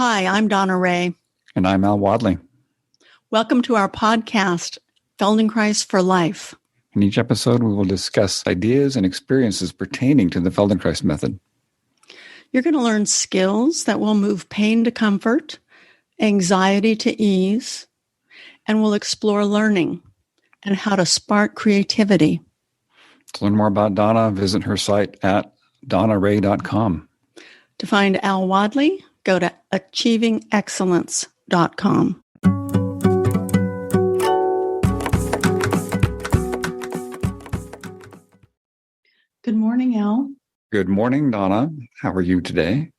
Hi, I'm Donna Ray. And I'm Al Wadley. Welcome to our podcast, Feldenkrais for Life. In each episode, we will discuss ideas and experiences pertaining to the Feldenkrais method. You're going to learn skills that will move pain to comfort, anxiety to ease, and we'll explore learning and how to spark creativity. To learn more about Donna, visit her site at donnaray.com. To find Al Wadley, go to achievingexcellence.com. Good morning, Al. Good morning, Donna. How are you today?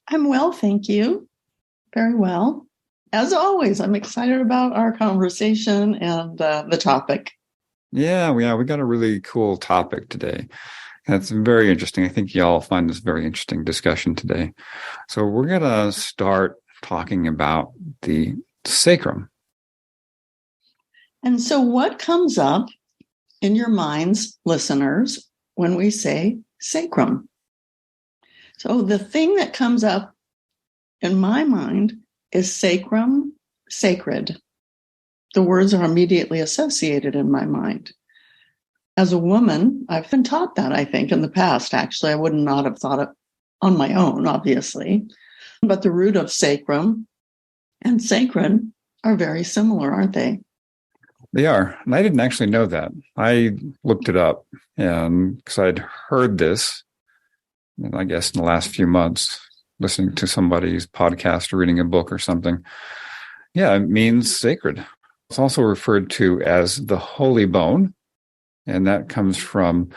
I'm well, thank you. Very well. As always, I'm excited about our conversation and the topic. Yeah, we got a really cool topic today. That's very interesting. I think y'all find this very interesting discussion today. So we're going to start talking about the sacrum. And so what comes up in your minds, listeners, when we say sacrum? So the thing that comes up in my mind is sacrum, sacred. The words are immediately associated in my mind. As a woman, I've been taught that, I think, in the past. Actually, I would not have thought it on my own, obviously. But the root of sacrum and sacred are very similar, aren't they? They are. And I didn't actually know that. I looked it up and because I'd heard this, and I guess in the last few months, listening to somebody's podcast or reading a book or something. Yeah, it means sacred. It's also referred to as the holy bone. And that comes from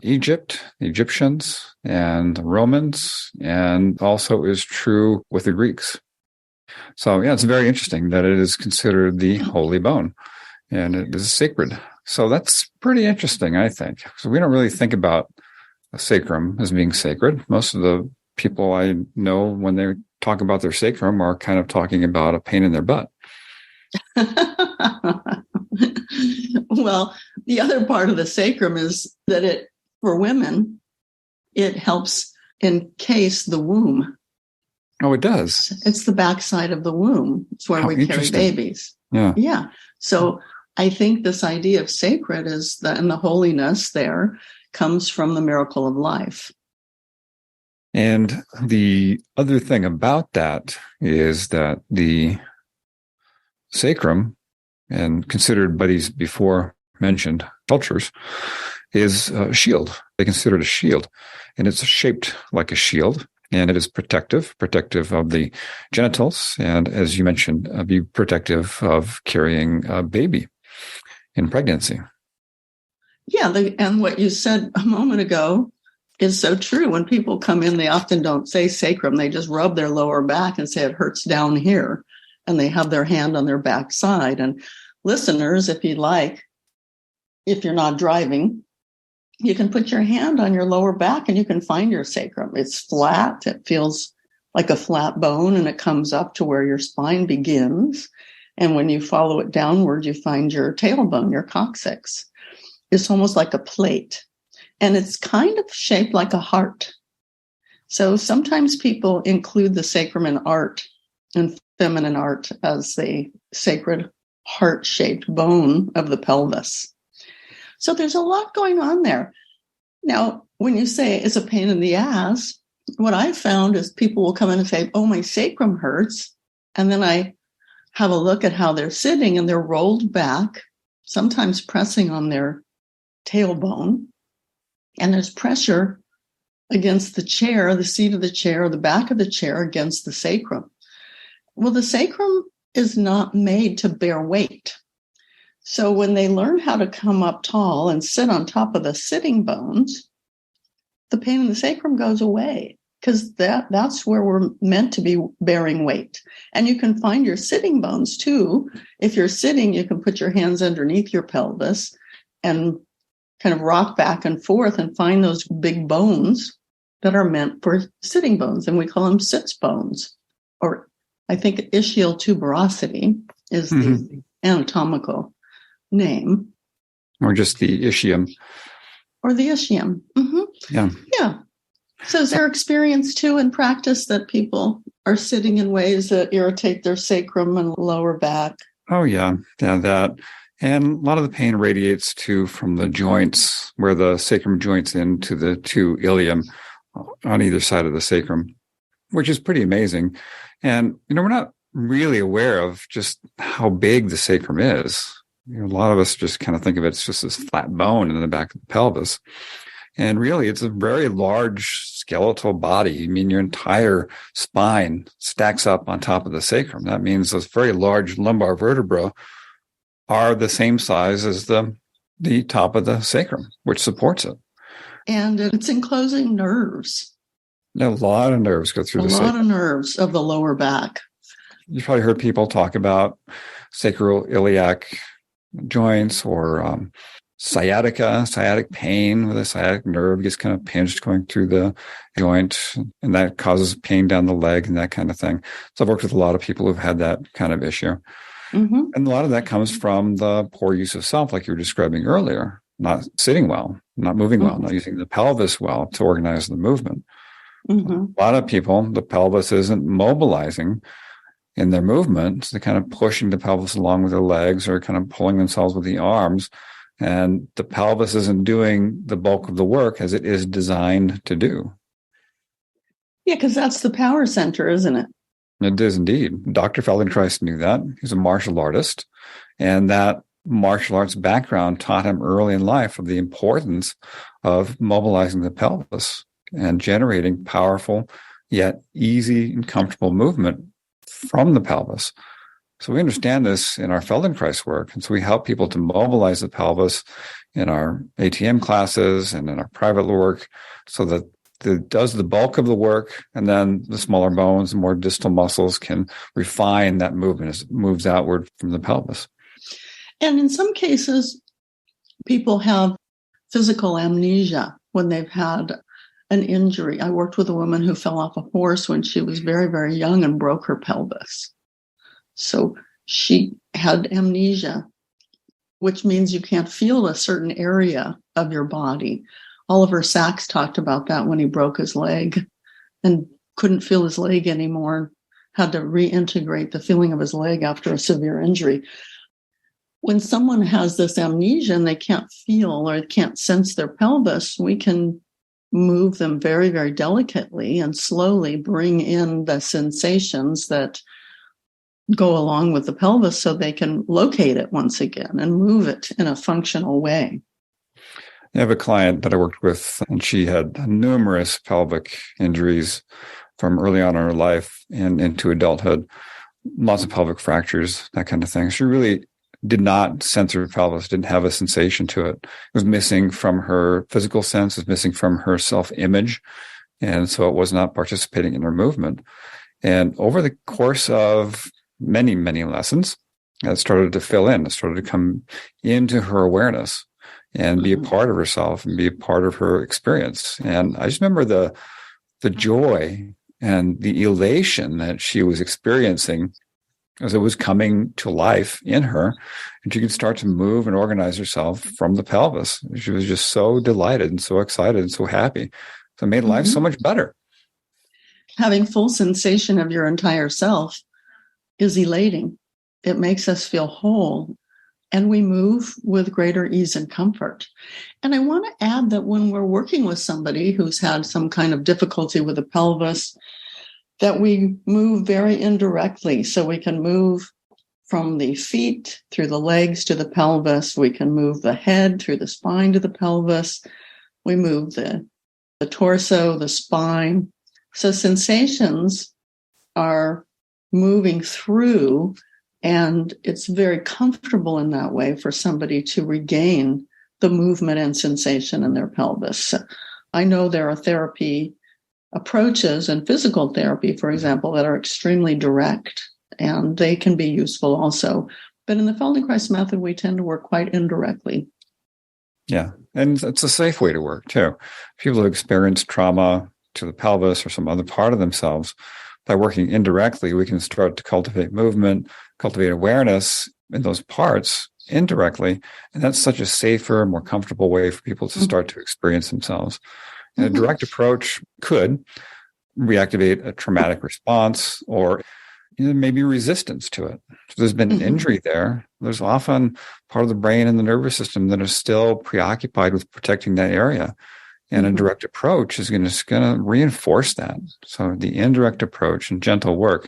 Egypt, the Egyptians, and the Romans, and also is true with the Greeks. So, yeah, it's very interesting that it is considered the holy bone, and it is sacred. So that's pretty interesting, I think. So we don't really think about a sacrum as being sacred. Most of the people I know, when they talk about their sacrum, are kind of talking about a pain in their butt. Well, the other part of the sacrum is that for women, it helps encase the womb. Oh, it does. It's the backside of the womb. It's where we carry babies. Yeah. So I think this idea of sacred is that, and the holiness there comes from the miracle of life. And the other thing about that is that the sacrum, and considered by these before mentioned cultures, is a shield. They consider it a shield, and it's shaped like a shield, and it is protective of the genitals, and as you mentioned, be protective of carrying a baby in pregnancy. Yeah, and what you said a moment ago is so true. When people come in, they often don't say sacrum. They just rub their lower back and say it hurts down here, and they have their hand on their backside. And listeners, if you'd like, if you're not driving, you can put your hand on your lower back and you can find your sacrum. It's flat. It feels like a flat bone, and it comes up to where your spine begins. And when you follow it downward, you find your tailbone, your coccyx. It's almost like a plate, and it's kind of shaped like a heart. So sometimes people include the sacrum in art, in feminine art, as the sacred heart-shaped bone of the pelvis. So there's a lot going on there. Now, when you say it's a pain in the ass, what I found is people will come in and say, oh, my sacrum hurts. And then I have a look at how they're sitting, and they're rolled back, sometimes pressing on their tailbone. And there's pressure against the chair, the seat of the chair, the back of the chair against the sacrum. Well, the sacrum is not made to bear weight. So when they learn how to come up tall and sit on top of the sitting bones, the pain in the sacrum goes away, because that's where we're meant to be bearing weight. And you can find your sitting bones too. If you're sitting, you can put your hands underneath your pelvis and kind of rock back and forth and find those big bones that are meant for sitting bones. And we call them sits bones, or I think ischial tuberosity is the anatomical name. Or just the ischium. Or the ischium. Mm-hmm. Yeah. So is there experience too in practice that people are sitting in ways that irritate their sacrum and lower back? Oh, yeah. Yeah, that. And a lot of the pain radiates too from the joints where the sacrum joins into the two ilium on either side of the sacrum, which is pretty amazing. And, we're not really aware of just how big the sacrum is. A lot of us just kind of think of it as just this flat bone in the back of the pelvis. And really, it's a very large skeletal body. I mean, your entire spine stacks up on top of the sacrum. That means those very large lumbar vertebrae are the same size as the top of the sacrum, which supports it. And it's enclosing nerves. A lot of nerves go through the sacrum. A lot of nerves of the lower back. You've probably heard people talk about sacroiliac joints or sciatic pain, where the sciatic nerve gets kind of pinched going through the joint, and that causes pain down the leg and that kind of thing. So I've worked with a lot of people who've had that kind of issue. Mm-hmm. And a lot of that comes from the poor use of self, like you were describing earlier, not sitting well, not moving well, not using the pelvis well to organize the movement. Mm-hmm. A lot of people, the pelvis isn't mobilizing in their movement. So they're kind of pushing the pelvis along with their legs or kind of pulling themselves with the arms. And the pelvis isn't doing the bulk of the work as it is designed to do. Yeah, because that's the power center, isn't it? It is indeed. Dr. Feldenkrais knew that. He's a martial artist. And that martial arts background taught him early in life of the importance of mobilizing the pelvis and generating powerful yet easy and comfortable movement from the pelvis. So we understand this in our Feldenkrais work. And so we help people to mobilize the pelvis in our ATM classes and in our private work so that it does the bulk of the work, and then the smaller bones and more distal muscles can refine that movement as it moves outward from the pelvis. And in some cases, people have physical amnesia when they've had an injury. I worked with a woman who fell off a horse when she was very, very young and broke her pelvis. So she had amnesia, which means you can't feel a certain area of your body. Oliver Sacks talked about that when he broke his leg and couldn't feel his leg anymore, had to reintegrate the feeling of his leg after a severe injury. When someone has this amnesia and they can't feel or can't sense their pelvis, we can move them very, very delicately and slowly bring in the sensations that go along with the pelvis so they can locate it once again and move it in a functional way. I have a client that I worked with, and she had numerous pelvic injuries from early on in her life and into adulthood, lots of pelvic fractures, that kind of thing. She really did not sense her pelvis, didn't have a sensation to it. It was missing from her physical sense, it was missing from her self-image, and so it was not participating in her movement. And over the course of many, many lessons, it started to fill in. It started to come into her awareness and be a part of herself and be a part of her experience. And I just remember the joy and the elation that she was experiencing as it was coming to life in her. And she could start to move and organize herself from the pelvis. She was just so delighted and so excited and so happy. So it made life so much better. Having full sensation of your entire self is elating. It makes us feel whole. And we move with greater ease and comfort. And I want to add that when we're working with somebody who's had some kind of difficulty with the pelvis, that we move very indirectly. So we can move from the feet through the legs to the pelvis. We can move the head through the spine to the pelvis. We move the torso, the spine. So sensations are moving through. And it's very comfortable in that way for somebody to regain the movement and sensation in their pelvis. I know there are therapy approaches and physical therapy, for example, that are extremely direct, and they can be useful also. But in the Feldenkrais method, we tend to work quite indirectly. Yeah, and it's a safe way to work, too. People who experience trauma to the pelvis or some other part of themselves, by working indirectly, we can start to cultivate movement, cultivate awareness in those parts indirectly. And that's such a safer, more comfortable way for people to start to experience themselves. And a direct approach could reactivate a traumatic response or maybe resistance to it. If there's been an injury there, there's often part of the brain and the nervous system that is still preoccupied with protecting that area. And a direct approach is going to reinforce that. So the indirect approach and gentle work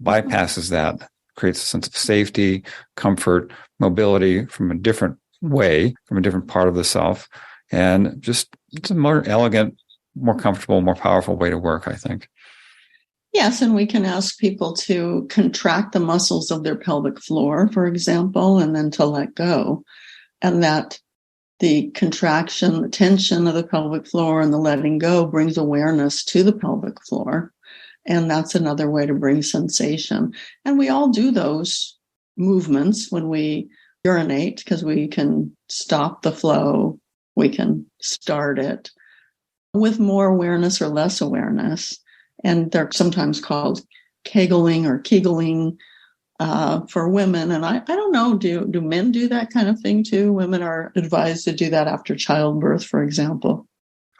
bypasses that, creates a sense of safety, comfort, mobility from a different way, from a different part of the self. And just it's a more elegant, more comfortable, more powerful way to work, I think. Yes, and we can ask people to contract the muscles of their pelvic floor, for example, and then to let go. And that the contraction, the tension of the pelvic floor and the letting go brings awareness to the pelvic floor. And that's another way to bring sensation. And we all do those movements when we urinate because we can stop the flow, we can start it with more awareness or less awareness. And they're sometimes called kegling or kegling for women. And I don't know, do men do that kind of thing too? Women are advised to do that after childbirth, for example.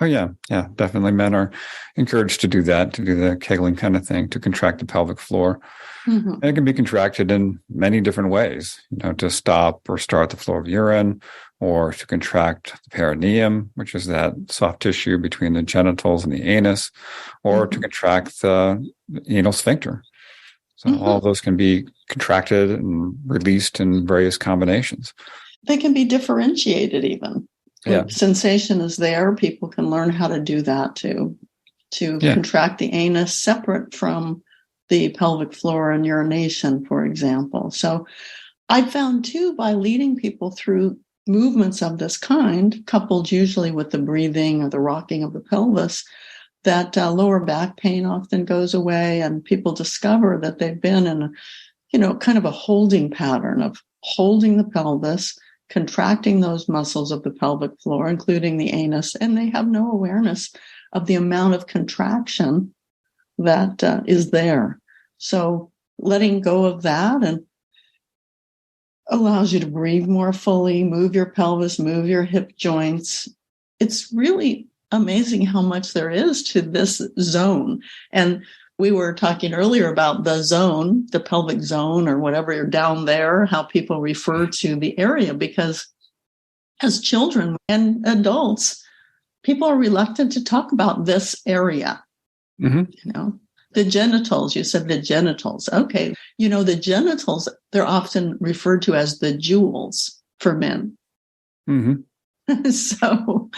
Oh, yeah. Yeah, definitely. Men are encouraged to do that, to do the kegling kind of thing, to contract the pelvic floor. And it can be contracted in many different ways, to stop or start the flow of urine, or to contract the perineum, which is that soft tissue between the genitals and the anus, or to contract the anal sphincter. So all of those can be contracted and released in various combinations. They can be differentiated even. Yeah. Sensation is there. People can learn how to do that too, to contract the anus separate from the pelvic floor and urination, for example. So I found too, by leading people through movements of this kind, coupled usually with the breathing or the rocking of the pelvis, that lower back pain often goes away, and people discover that they've been in kind of a holding pattern of holding the pelvis, contracting those muscles of the pelvic floor, including the anus, and they have no awareness of the amount of contraction that is there. So letting go of that and allows you to breathe more fully, move your pelvis, move your hip joints. It's really amazing how much there is to this zone. And we were talking earlier about the zone, the pelvic zone, or whatever, you're down there, how people refer to the area, because as children and adults, people are reluctant to talk about this area. The genitals, you said the genitals. Okay. The genitals, they're often referred to as the jewels for men. So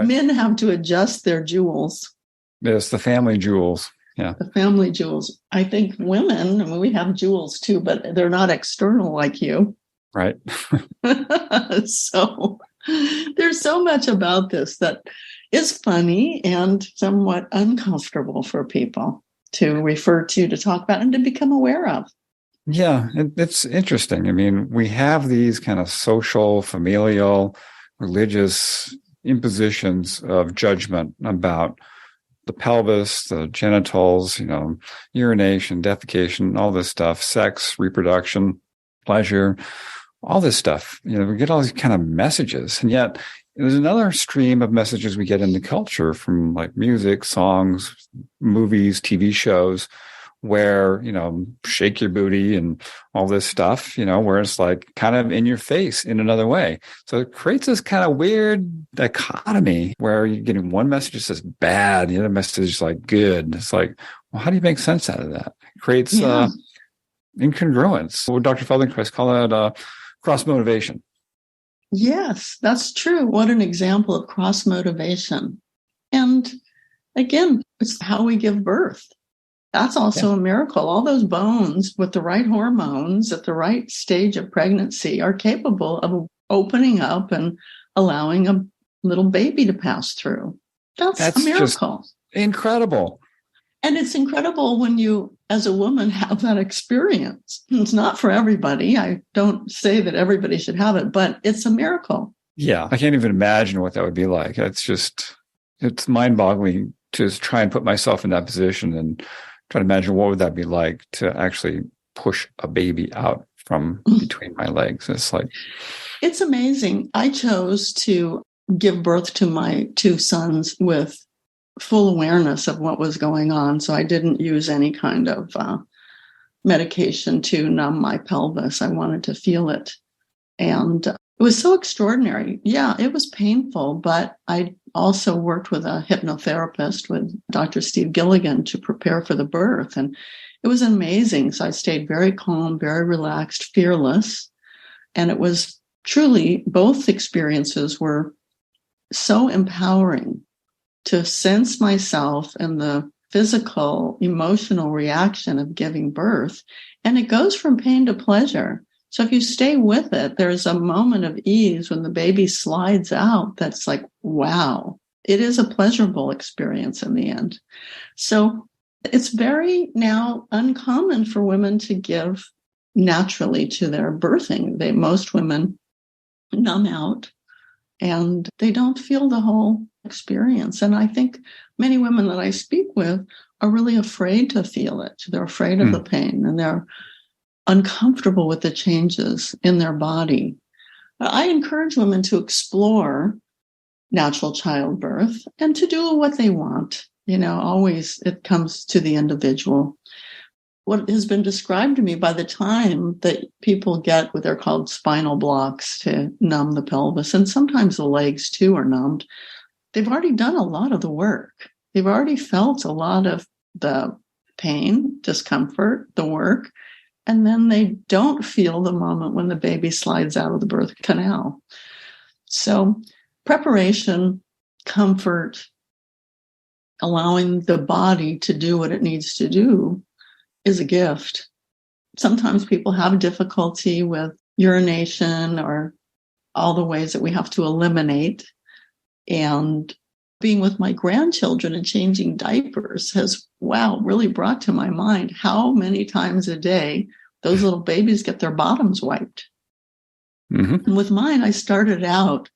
men have to adjust their jewels. Yes, the family jewels. Yeah. The family jewels. I think women, we have jewels too, but they're not external like you. Right. So there's so much about this that is funny and somewhat uncomfortable for people to refer to talk about, and to become aware of. Yeah, it's interesting. I mean, we have these kind of social, familial, religious impositions of judgment about the pelvis, the genitals, urination, defecation, all this stuff, sex, reproduction, pleasure, all this stuff. We get all these kind of messages. And yet there's another stream of messages we get in the culture from like music, songs, movies, TV shows, where, shake your booty and all this stuff, where it's like kind of in your face in another way. So it creates this kind of weird dichotomy where you're getting one message that says bad, the other message is like good. It's like, well, how do you make sense out of that? It creates incongruence. What would Dr. Feldenkrais call that? Cross motivation. Yes, that's true. What an example of cross motivation. And again, it's how we give birth. That's also a miracle. All those bones with the right hormones at the right stage of pregnancy are capable of opening up and allowing a little baby to pass through. That's a miracle. Incredible. And it's incredible when you, as a woman, have that experience. It's not for everybody. I don't say that everybody should have it, but it's a miracle. Yeah. I can't even imagine what that would be like. It's mind-boggling to try and put myself in that position and try to imagine what would that be like to actually push a baby out from between my legs. It's amazing. I chose to give birth to my two sons with full awareness of what was going on. So I didn't use any kind of medication to numb my pelvis. I wanted to feel it. And it was so extraordinary. Yeah, it was painful, but I also worked with a hypnotherapist, with Dr. Steve Gilligan, to prepare for the birth. And it was amazing. So I stayed very calm, very relaxed, fearless. And it was truly, both experiences were so empowering to sense myself in the physical, emotional reaction of giving birth. And it goes from pain to pleasure. So if you stay with it, there's a moment of ease when the baby slides out that's like, wow, it is a pleasurable experience in the end. So it's very now uncommon for women to give naturally to their birthing. Most women numb out and they don't feel the whole experience. And I think many women that I speak with are really afraid to feel it. They're afraid of the pain, and they're uncomfortable with the changes in their body. But I encourage women to explore natural childbirth and to do what they want. Always it comes to the individual. What has been described to me, by the time that people get what they're called spinal blocks to numb the pelvis, and sometimes the legs too are numbed, they've already done a lot of the work. They've already felt a lot of the pain, discomfort, the work, and then they don't feel the moment when the baby slides out of the birth canal. So preparation, comfort, allowing the body to do what it needs to do is a gift. Sometimes people have difficulty with urination or all the ways that we have to eliminate. And being with my grandchildren and changing diapers has, really brought to my mind how many times a day those little babies get their bottoms wiped. Mm-hmm. And with mine, I started out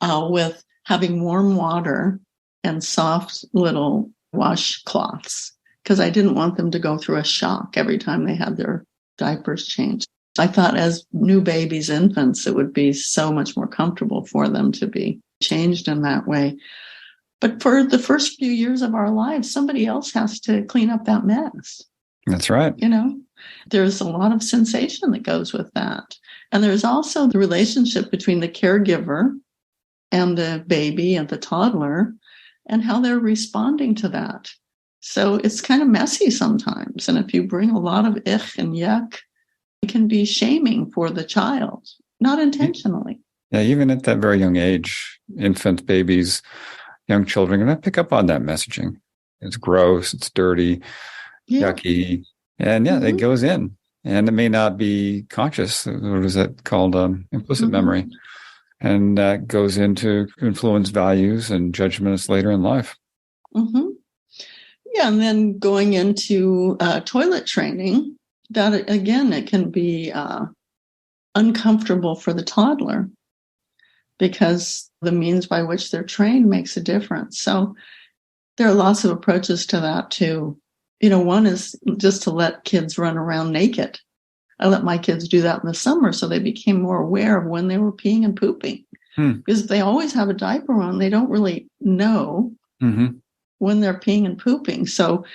with having warm water and soft little washcloths because I didn't want them to go through a shock every time they had their diapers changed. I thought as new babies, infants, it would be so much more comfortable for them to be changed in that way. But for the first few years of our lives, somebody else has to clean up that mess. That's right. There's a lot of sensation that goes with that. And there's also the relationship between the caregiver and the baby and the toddler and how they're responding to that. So it's kind of messy sometimes. And if you bring a lot of ich and yuck, it can be shaming for the child, not intentionally. Yeah, even at that very young age, infants, babies, young children are going to pick up on that messaging. It's gross, it's dirty, yucky. And it goes in. And it may not be conscious. What is that called? Implicit memory. And that goes into influence values and judgments later in life. Mm-hmm. Yeah, and then going into toilet training, that again, it can be uncomfortable for the toddler because the means by which they're trained makes a difference. So there are lots of approaches to that too. One is just to let kids run around naked. I let my kids do that in the summer so they became more aware of when they were peeing and pooping. Because if they always have a diaper on, they don't really know when they're peeing and pooping. So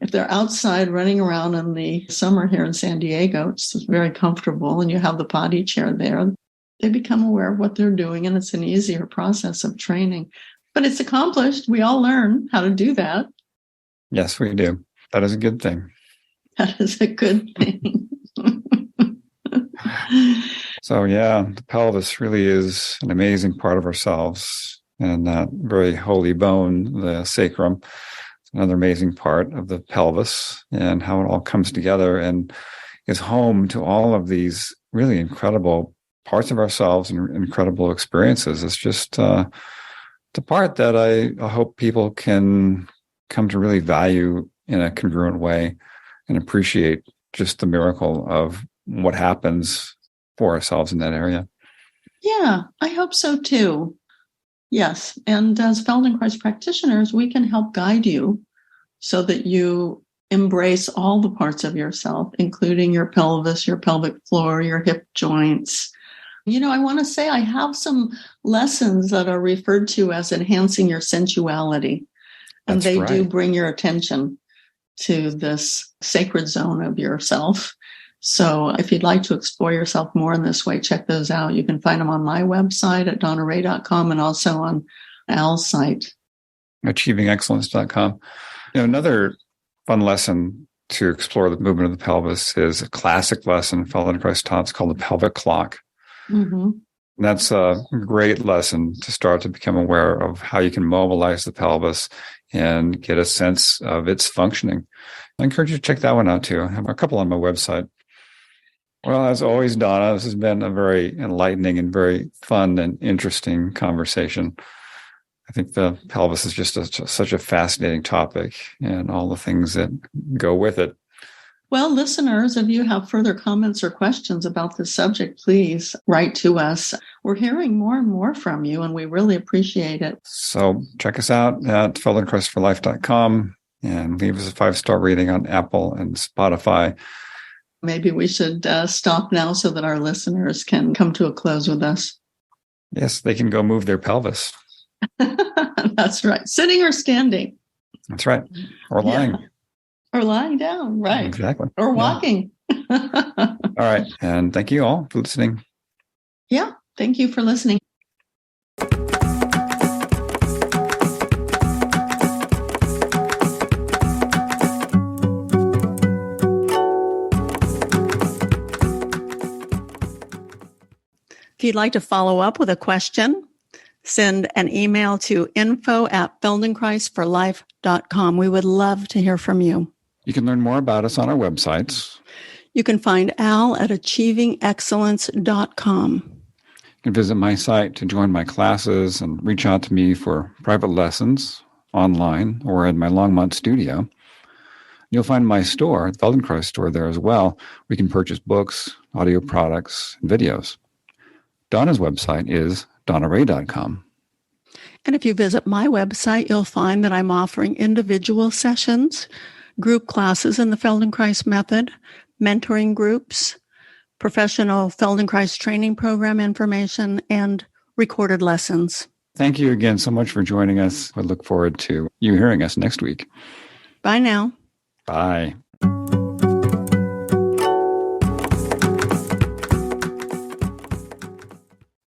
if they're outside running around in the summer here in San Diego, it's very comfortable, and you have the potty chair there, they become aware of what they're doing, and it's an easier process of training. But it's accomplished. We all learn how to do that. Yes, we do. That is a good thing. That is a good thing. So, the pelvis really is an amazing part of ourselves. And that very holy bone, the sacrum, is another amazing part of the pelvis, and how it all comes together and is home to all of these really incredible parts of ourselves and incredible experiences. It's just the part that I hope people can come to really value in a congruent way and appreciate just the miracle of what happens for ourselves in that area. Yeah, I hope so too. Yes. And as Feldenkrais practitioners, we can help guide you so that you embrace all the parts of yourself, including your pelvis, your pelvic floor, your hip joints, I want to say I have some lessons that are referred to as enhancing your sensuality. And they do bring your attention to this sacred zone of yourself. So if you'd like to explore yourself more in this way, check those out. You can find them on my website at donnaray.com and also on Al's site. achievingexcellence.com. Another fun lesson to explore the movement of the pelvis is a classic lesson Feldenkrais taught. It's called the pelvic clock. Mm-hmm. And that's a great lesson to start to become aware of how you can mobilize the pelvis and get a sense of its functioning. I encourage you to check that one out too. I have a couple on my website. Well, as always, Donna, this has been a very enlightening and very fun and interesting conversation. I think the pelvis is just such a fascinating topic and all the things that go with it. Well, listeners, if you have further comments or questions about this subject, please write to us. We're hearing more and more from you, and we really appreciate it. So check us out at feldenkrais4life.com and leave us a 5-star rating on Apple and Spotify. Maybe we should stop now so that our listeners can come to a close with us. Yes, they can go move their pelvis. That's right. Sitting or standing. That's right. Or lying. Yeah. Or lying down, right. Exactly. Or walking. All right. And thank you all for listening. Yeah. Thank you for listening. If you'd like to follow up with a question, send an email to info@feldenkrais4life.com. We would love to hear from you. You can learn more about us on our websites. You can find Al at achievingexcellence.com. You can visit my site to join my classes and reach out to me for private lessons online or at my Longmont studio. You'll find my store, the Feldenkrais store, there as well. We can purchase books, audio products, and videos. Donna's website is donnaray.com. And if you visit my website, you'll find that I'm offering individual sessions, group classes in the Feldenkrais method, mentoring groups, professional Feldenkrais training program information, and recorded lessons. Thank you again so much for joining us. I look forward to you hearing us next week. Bye now. Bye.